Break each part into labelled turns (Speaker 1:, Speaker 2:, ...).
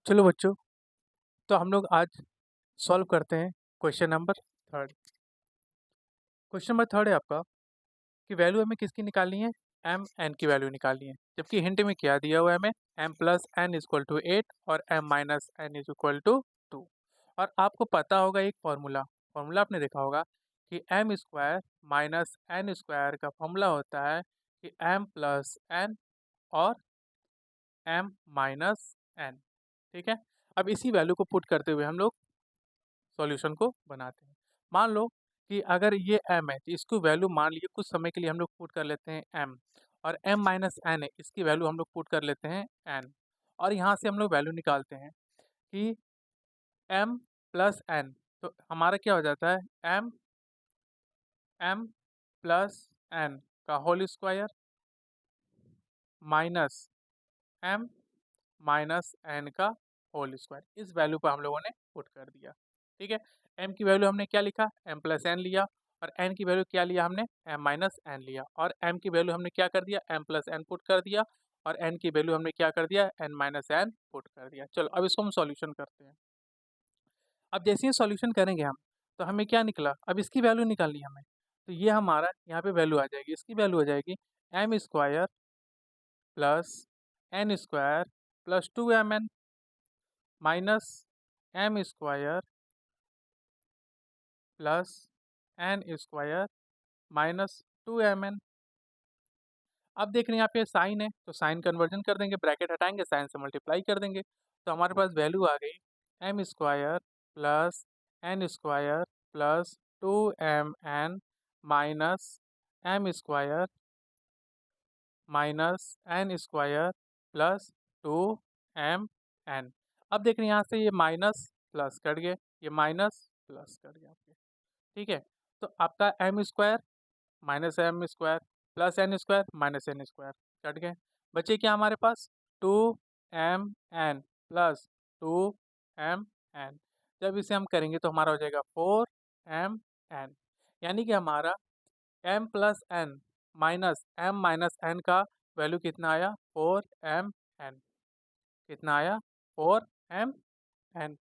Speaker 1: चलो बच्चों, तो हम लोग आज सॉल्व करते हैं question number third. Question number third है आपका कि वैल्यू हमें किसकी निकालनी है, एम एन की वैल्यू निकालनी है। जबकि हिंट में क्या दिया हुआ है हमें, M plus N is equal to 8 और M minus N is equal to 2। और आपको पता होगा एक फॉर्मूला फॉर्मूला आपने देखा होगा कि M square minus N square का फॉर्मूला होता है कि एम प्लस एन और एम माइनस एन। ठीक है, अब इसी वैल्यू को पुट करते हुए हम लोग सॉल्यूशन को बनाते हैं। मान लो कि अगर ये m है तो इसको वैल्यू मान लीजिए कुछ समय के लिए हम लोग पुट कर लेते हैं m, और m माइनस एन है इसकी वैल्यू हम लोग पुट कर लेते हैं n। और यहाँ से हम लोग वैल्यू निकालते हैं कि m प्लस एन, तो हमारा क्या हो जाता है m प्लस एन का whole square minus m minus N का होल स्क्वायर। इस वैल्यू पर हम लोगों ने पुट कर दिया। ठीक है, m की वैल्यू हमने क्या लिखा, m प्लस एन लिया, और n की वैल्यू क्या लिया हमने, m माइनस एन लिया, और m की वैल्यू हमने क्या कर दिया, m प्लस एन पुट कर दिया, और n की वैल्यू हमने क्या कर दिया, n माइनस एन पुट कर दिया। चलो अब इसको हम सॉल्यूशन करते हैं। अब जैसे ही सॉल्यूशन करेंगे हम, तो हमें क्या निकला, अब इसकी वैल्यू निकालनी है हमें। तो ये हमारा यहाँ पे वैल्यू आ जाएगी, इसकी वैल्यू हो जाएगी M square plus N square plus 2mn minus M square plus N square minus 2mn। अब देख रहे हैं यहाँ पे साइन है तो साइन कन्वर्जन कर देंगे, ब्रैकेट हटाएंगे, साइन से मल्टीप्लाई कर देंगे, तो हमारे पास वैल्यू आ गई M square plus N square plus 2mn minus M square minus N square plus 2mn। अब देख रहे हैं यहाँ से ये माइनस प्लस कट गए, ये माइनस प्लस कट गया आपके। ठीक है, तो आपका M square minus M square plus N square minus N square cut गए, बचे क्या हमारे पास 2mn प्लस 2mn। जब इसे हम करेंगे तो हमारा हो जाएगा 4mn, यानी कि हमारा m plus N minus m minus N का वैल्यू कितना आया, 4mn। कितना आया, 4mn।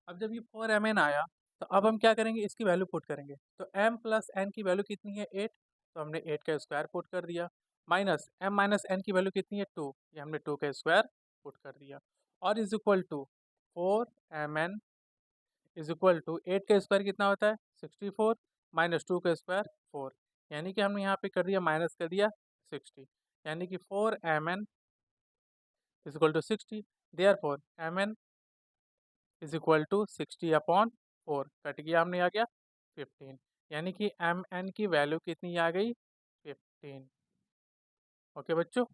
Speaker 1: अब जब ये 4mn आया, तो अब हम क्या करेंगे, इसकी वैल्यू पुट करेंगे। तो m प्लस एन की वैल्यू कितनी है, 8, तो हमने 8 का स्क्वायर पुट कर दिया, माइनस m माइनस एन की वैल्यू कितनी है, 2, ये हमने 2 का स्क्वायर पुट कर दिया, और is equal to 4mn is equal to 8 का स्क्वायर कितना होता है, 64, माइनस 2 का स्क्वायर 4, यानी कि हमने यहाँ पे कर दिया माइनस कर दिया 60, यानी कि 4mn is equal to 60। Therefore mn is equal to 60/4, cut गया, हमने आ गया 15, यानी कि mn की वैल्यू कितनी आ गई, 15। ओके बच्चों।